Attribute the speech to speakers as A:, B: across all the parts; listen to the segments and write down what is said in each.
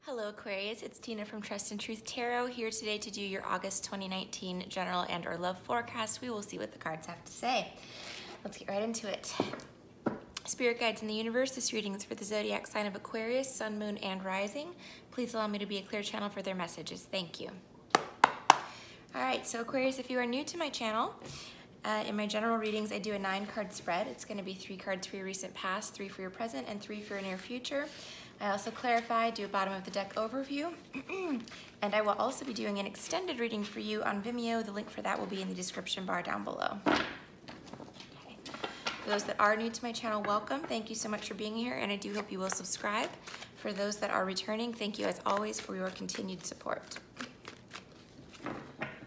A: Hello Aquarius, it's Tina from Trust and Truth Tarot here today to do your August 2019 general and or love forecast. We will see what the cards have to say. Let's get right into it. Spirit guides in the universe, this reading is for the zodiac sign of Aquarius, sun, moon, and rising. Please allow me to be a clear channel for their messages. Thank you. All right, so Aquarius, if you are new to my channel, in my general readings, I do a 9-card spread. It's going to be 3 cards for your recent past, 3 for your present, and 3 for your near future. I also clarify, do a bottom of the deck overview, and I will also be doing an extended reading for you on Vimeo. The link for that will be in the description bar down below. Okay. For those that are new to my channel, welcome. Thank you so much for being here, and I do hope you will subscribe. For those that are returning, thank you as always for your continued support.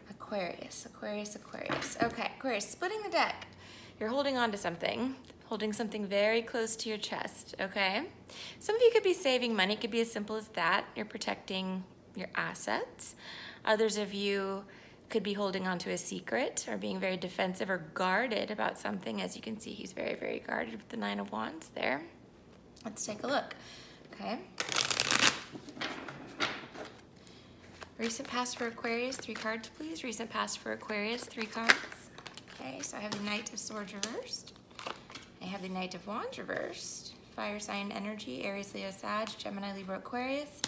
A: Aquarius, Aquarius, Aquarius. Okay, Aquarius, splitting the deck. You're holding on to something. Holding something very close to your chest, okay? Some of you could be saving money. It could be as simple as that. You're protecting your assets. Others of you could be holding on to a secret or being very defensive or guarded about something. As you can see, he's very, very guarded with the 9 of Wands there. Let's take a look, okay? Recent past for Aquarius, 3 cards, please. Recent past for Aquarius, 3 cards. Okay, so I have the Knight of Swords reversed. I have the Knight of Wands reversed, fire sign energy, Aries, Leo, Sag, Gemini, Libra, Aquarius,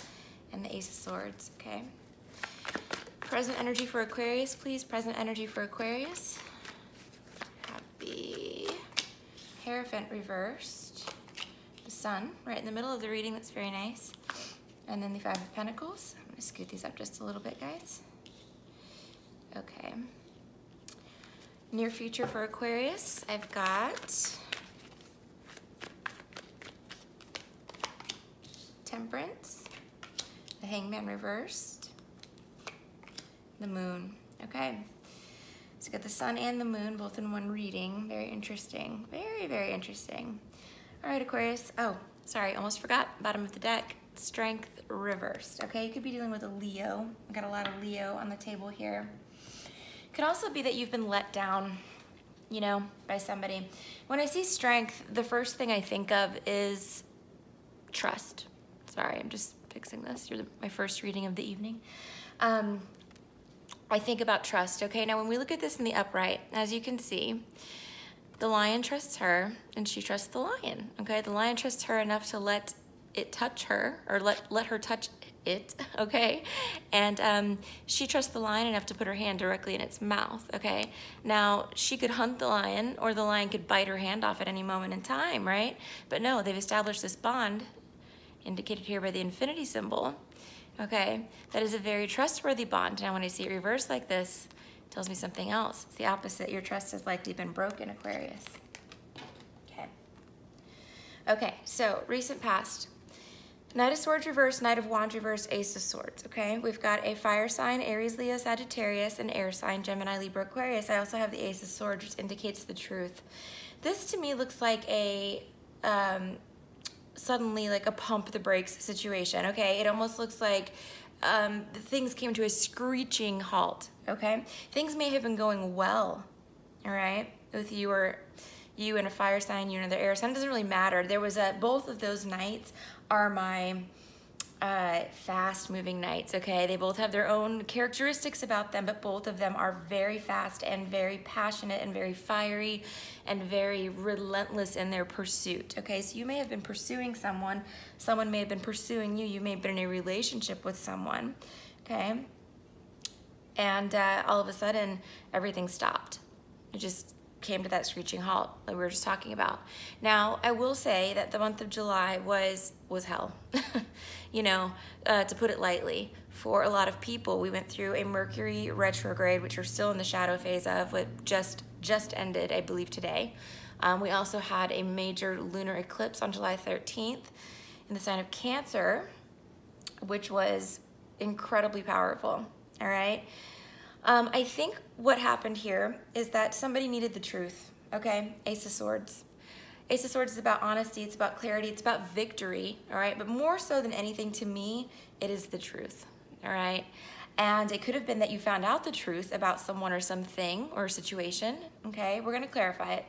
A: and the Ace of Swords, okay? Present energy for Aquarius, please. Present energy for Aquarius. Have the Hierophant reversed, the Sun right in the middle of the reading, that's very nice. And then the 5 of Pentacles. I'm gonna scoot these up just a little bit, guys. Okay. Near future for Aquarius, I've got Temperance, the Hangman Reversed, the Moon. Okay, so got the Sun and the Moon both in one reading. Very interesting. Very, very interesting. All right, Aquarius. Oh, sorry, almost forgot. Bottom of the deck, Strength reversed. Okay, you could be dealing with a Leo. I've got a lot of Leo on the table here. Could also be that you've been let down, you know, by somebody. When I see Strength, the first thing I think of is trust. Sorry, I'm just fixing this. You're my first reading of the evening. I think about trust, okay? Now, when we look at this in the upright, as you can see, the lion trusts her, and she trusts the lion, okay? The lion trusts her enough to let it touch her, or let her touch it, okay? And she trusts the lion enough to put her hand directly in its mouth, okay? Now, she could hunt the lion, or the lion could bite her hand off at any moment in time, right? But no, they've established this bond, indicated here by the infinity symbol, okay? That is a very trustworthy bond. Now, when I see it reversed like this, it tells me something else. It's the opposite. Your trust has likely been broken, Aquarius. Okay. Okay, so recent past. Knight of Swords reversed, Knight of Wands reversed, Ace of Swords, okay? We've got a fire sign, Aries, Leo, Sagittarius, and air sign, Gemini, Libra, Aquarius. I also have the Ace of Swords, which indicates the truth. This, to me, looks like a, suddenly like a pump the brakes situation, okay? It almost looks like things came to a screeching halt, okay? Things may have been going well, all right? With you or you and a fire sign, you and another air sign, it doesn't really matter. There was both of those nights are my fast moving nights, okay? They both have their own characteristics about them, but both of them are very fast and very passionate and very fiery and very relentless in their pursuit, okay? So you may have been pursuing someone, someone may have been pursuing you, you may have been in a relationship with someone, okay? And all of a sudden, everything stopped. It just came to that screeching halt like we were just talking about. Now, I will say that the month of July was hell, you know, to put it lightly. For a lot of people, we went through a Mercury retrograde, which we're still in the shadow phase of, what just ended, I believe, today. We also had a major lunar eclipse on July 13th in the sign of Cancer, which was incredibly powerful, all right? I think what happened here is that somebody needed the truth, okay? Ace of Swords. Ace of Swords is about honesty, it's about clarity, it's about victory, all right? But more so than anything to me, it is the truth, all right? And it could have been that you found out the truth about someone or something or situation, okay? We're gonna clarify it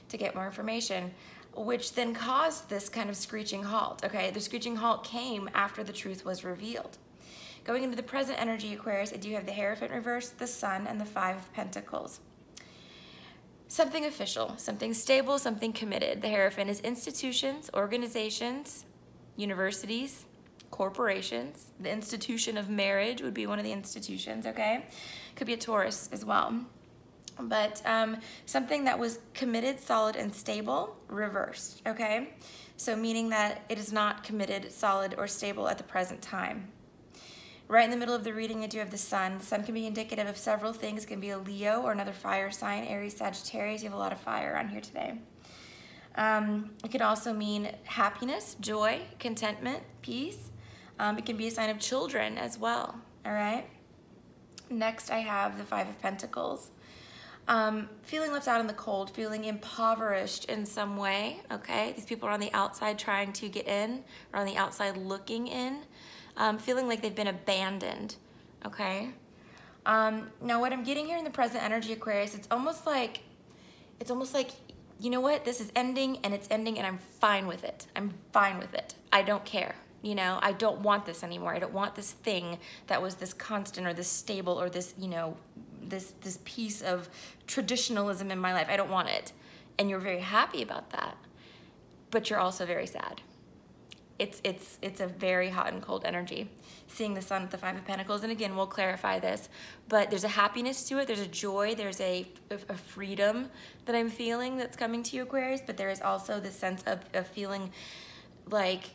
A: to get more information. which then caused this kind of screeching halt, okay? The screeching halt came after the truth was revealed. Going into the present energy, Aquarius, I do have the Hierophant reversed, the Sun, and the Five of Pentacles. Something official, something stable, something committed. The Hierophant is institutions, organizations, universities, corporations. The institution of marriage would be one of the institutions, okay? Could be a Taurus as well. But something that was committed, solid, and stable, reversed, okay? So meaning that it is not committed, solid, or stable at the present time. Right in the middle of the reading, I do have the Sun. The Sun can be indicative of several things. It can be a Leo or another fire sign, Aries, Sagittarius. You have a lot of fire on here today. It could also mean happiness, joy, contentment, peace. It can be a sign of children as well, all right? Next, I have the Five of Pentacles. Feeling left out in the cold, feeling impoverished in some way, okay? These people are on the outside trying to get in, or on the outside looking in. Feeling like they've been abandoned, okay? Now what I'm getting here in the present energy, Aquarius, it's almost like, you know what, this is ending and it's ending and I'm fine with it. I'm fine with it. I don't care, you know? I don't want this anymore. I don't want this thing that was this constant or this stable or this, you know, this piece of traditionalism in my life. I don't want it. And you're very happy about that, but you're also very sad. It's a very hot and cold energy. Seeing the Sun with the Five of Pentacles, and again, we'll clarify this, but there's a happiness to it, there's a joy, there's a freedom that I'm feeling that's coming to you, Aquarius, but there is also this sense of feeling like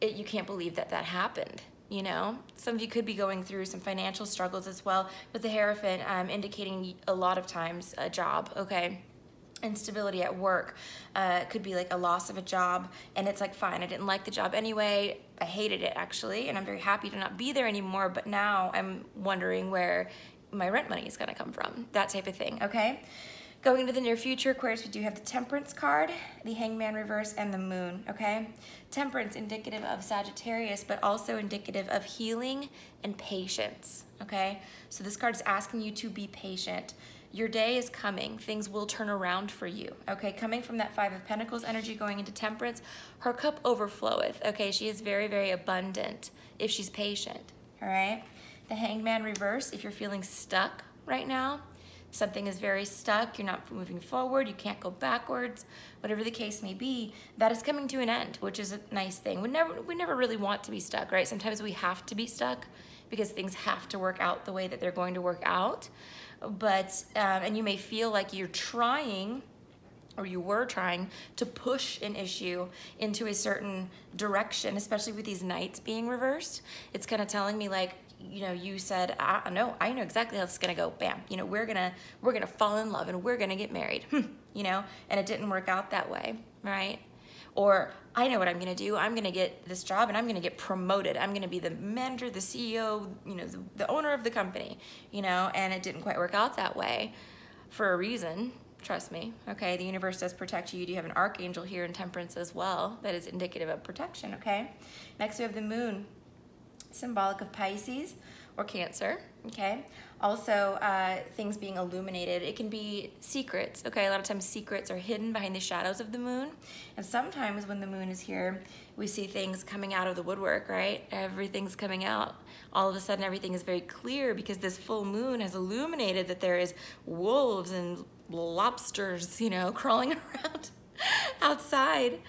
A: you can't believe that that happened, you know? Some of you could be going through some financial struggles as well, but the Hierophant indicating a lot of times a job, okay? Instability at work, could be like a loss of a job, and it's like, fine, I didn't like the job anyway, I hated it actually, and I'm very happy to not be there anymore, but now I'm wondering where my rent money is gonna come from, that type of thing, okay? Going into the near future, Aquarius, we do have the Temperance card, the Hangman Reversed, and the Moon, okay? Temperance, indicative of Sagittarius, but also indicative of healing and patience, okay? So this card is asking you to be patient. Your day is coming. Things will turn around for you, okay? Coming from that Five of Pentacles energy going into Temperance, her cup overfloweth, okay? She is very, very abundant if she's patient, all right? The Hangman Reversed, if you're feeling stuck right now, something is very stuck, you're not moving forward, you can't go backwards, whatever the case may be, that is coming to an end, which is a nice thing. We never really want to be stuck, right? Sometimes we have to be stuck because things have to work out the way that they're going to work out. But, and you may feel like you're trying, or you were trying, to push an issue into a certain direction, especially with these Knights being reversed. It's kind of telling me like, you know, you said, I know exactly how this is gonna go, bam. You know, we're gonna fall in love and we're gonna get married, you know, and it didn't work out that way, right? Or I know what I'm gonna do. I'm gonna get this job and I'm gonna get promoted. I'm gonna be the manager, the CEO, you know, the owner of the company, you know, and it didn't quite work out that way for a reason, trust me, okay? The universe does protect you. You do have an archangel here in Temperance as well that is indicative of protection, okay? Next we have the Moon, symbolic of Pisces or Cancer, okay? Also, things being illuminated. It can be secrets, okay? A lot of times secrets are hidden behind the shadows of the Moon. And sometimes when the Moon is here, we see things coming out of the woodwork, right? Everything's coming out. All of a sudden, everything is very clear because this full moon has illuminated that there is wolves and lobsters, you know, crawling around outside.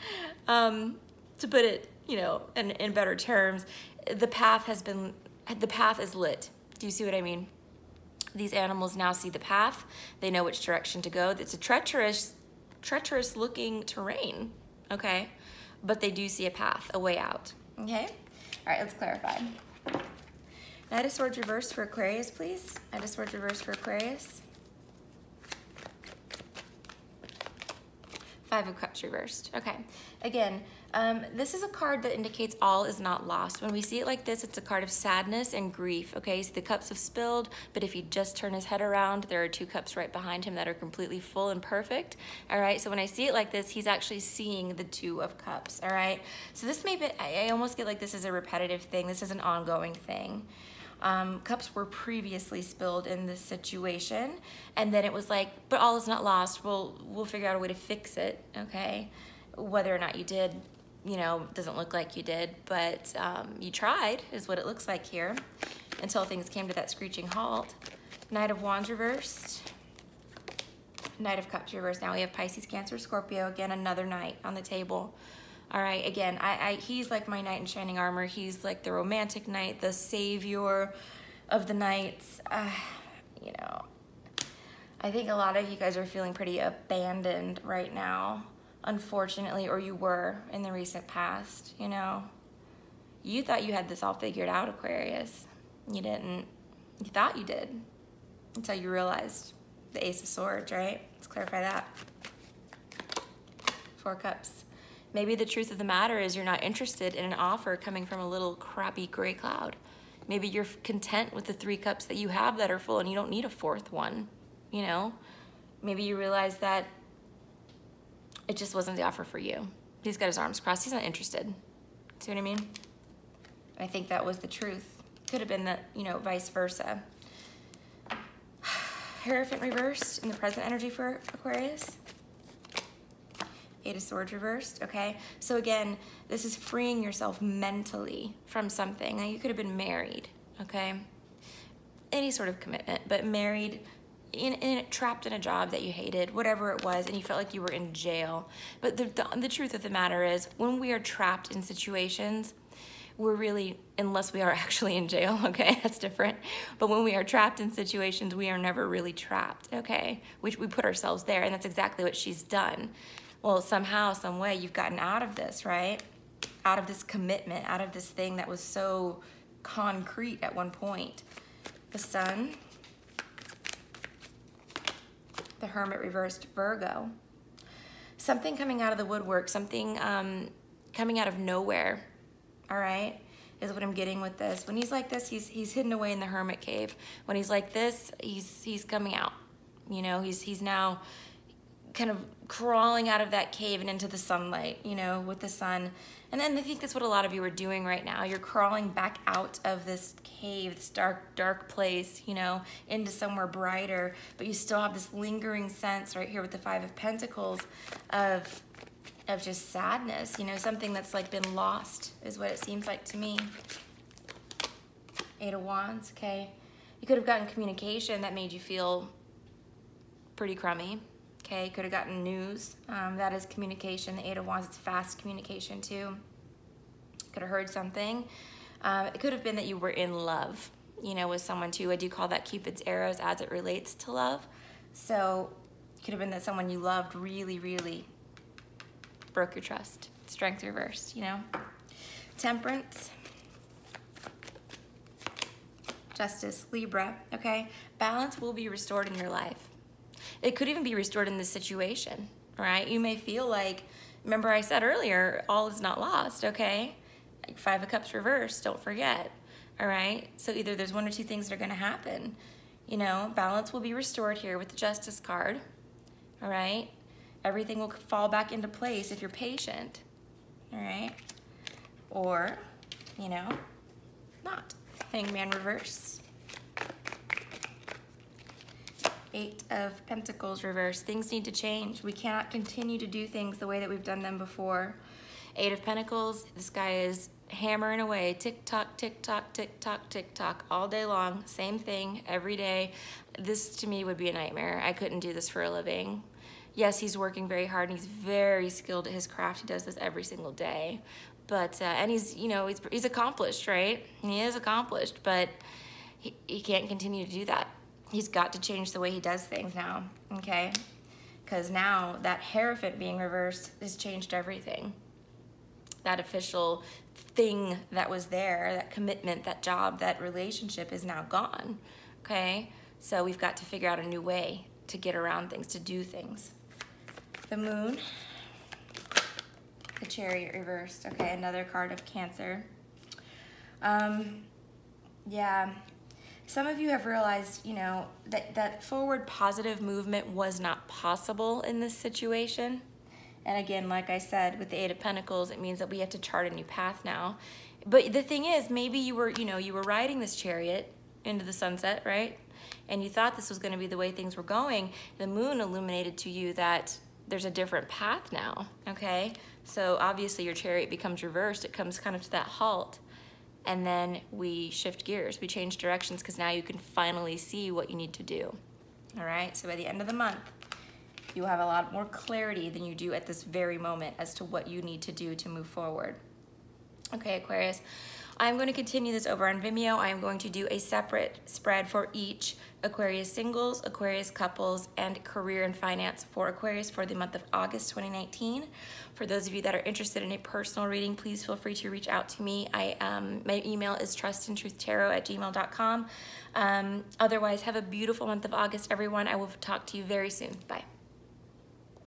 A: To put it, you know, in better terms, the path is lit. Do you see what I mean? These animals now see the path. They know which direction to go. It's a treacherous looking terrain, okay? But they do see a path, a way out, okay? All right, let's clarify. Knight of Swords reversed for Aquarius, please. Knight of Swords reversed for Aquarius. Five of Cups reversed, okay. Again, this is a card that indicates all is not lost. When we see it like this, it's a card of sadness and grief, okay? So the cups have spilled, but if you just turn his head around, there are two cups right behind him that are completely full and perfect, all right? So when I see it like this, he's actually seeing the Two of Cups, all right? So this may be, I almost get like this is a repetitive thing. This is an ongoing thing. Cups were previously spilled in this situation, and then it was like, but all is not lost. We'll figure out a way to fix it, okay? whether or not you did, you know, doesn't look like you did, but you tried is what it looks like here until things came to that screeching halt. Knight of Wands reversed. Knight of Cups reversed. Now we have Pisces, Cancer, Scorpio. Again, another knight on the table. All right, again, he's like my knight in shining armor. He's like the romantic knight, the savior of the knights. You know, I think a lot of you guys are feeling pretty abandoned right now, unfortunately, or you were in the recent past, you know. You thought you had this all figured out, Aquarius. You didn't. You thought you did until you realized the Ace of Swords, right? Let's clarify that. Four Cups. Maybe the truth of the matter is you're not interested in an offer coming from a little crappy gray cloud. Maybe you're content with the 3 cups that you have that are full and you don't need a 4th one, you know? Maybe you realize that it just wasn't the offer for you. He's got his arms crossed. He's not interested. See what I mean? I think that was the truth. Could have been that, you know, vice versa. Hierophant reversed in the present energy for Aquarius. 8 of Swords reversed, okay? So again, this is freeing yourself mentally from something. Now, you could have been married, okay? Any sort of commitment, but married, trapped in a job that you hated, whatever it was, and you felt like you were in jail. But the truth of the matter is, when we are trapped in situations, we're really, unless we are actually in jail, okay, that's different. But when we are trapped in situations, we are never really trapped, okay? We put ourselves there, and that's exactly what she's done. Well, somehow, some way, you've gotten out of this, right? Out of this commitment, out of this thing that was so concrete at one point. The Sun, the Hermit reversed, Virgo. Something coming out of the woodwork, something coming out of nowhere, all right, is what I'm getting with this. When he's like this, he's hidden away in the hermit cave. When he's like this, he's coming out. You know, he's now kind of crawling out of that cave and into the sunlight, you know, with the sun. And then I think that's what a lot of you are doing right now. You're crawling back out of this cave, this dark, dark place, you know, into somewhere brighter, but you still have this lingering sense right here with the 5 of Pentacles of just sadness, you know, something that's like been lost is what it seems like to me. 8 of Wands, okay. You could have gotten communication that made you feel pretty crummy. Okay, could have gotten news. That is communication. The 8 of Wands, it's fast communication too. Could have heard something. It could have been that you were in love, you know, with someone too. I do call that Cupid's arrows as it relates to love. So it could have been that someone you loved really, really broke your trust. Strength reversed, you know. Temperance. Justice, Libra, okay? Balance will be restored in your life. It could even be restored in this situation, right? You may feel like, remember I said earlier, all is not lost, okay? Like 5 of Cups reversed, don't forget, all right? So either there's 1 or 2 things that are gonna happen. You know, balance will be restored here with the Justice card, all right? Everything will fall back into place if you're patient, all right? Or, you know, not. Hangman Reversed. 8 of Pentacles reversed. Things need to change. We cannot continue to do things the way that we've done them before. 8 of Pentacles, this guy is hammering away. Tick-tock, tick-tock, tick-tock, tick-tock, all day long. Same thing every day. This, to me, would be a nightmare. I couldn't do this for a living. Yes, he's working very hard, and he's very skilled at his craft. He does this every single day. But, and he's, you know, he's accomplished, right? He is accomplished, but he can't continue to do that. He's got to change the way he does things now, okay? Because now that Hierophant being reversed has changed everything. That official thing that was there, that commitment, that job, that relationship is now gone, okay? So we've got to figure out a new way to get around things, to do things. The Moon, the Chariot reversed, okay? Another card of Cancer. Yeah. Some of you have realized, you know, that forward positive movement was not possible in this situation. And again, like I said, with the 8 of Pentacles, it means that we have to chart a new path now. But the thing is, maybe you were, you know, you were riding this chariot into the sunset, right? And you thought this was going to be the way things were going. The Moon illuminated to you that there's a different path now, okay? So obviously your chariot becomes reversed. It comes kind of to that halt, and then we shift gears. We change directions because now you can finally see what you need to do, all right? So by the end of the month, you have a lot more clarity than you do at this very moment as to what you need to do to move forward. Okay, Aquarius, I'm going to continue this over on Vimeo. I'm going to do a separate spread for each Aquarius singles, Aquarius couples, and career and finance for Aquarius for the month of August 2019. For those of you that are interested in a personal reading, please feel free to reach out to me. My email is trustandtruthtarot@gmail.com. Otherwise, have a beautiful month of August, everyone. I will talk to you very soon. Bye.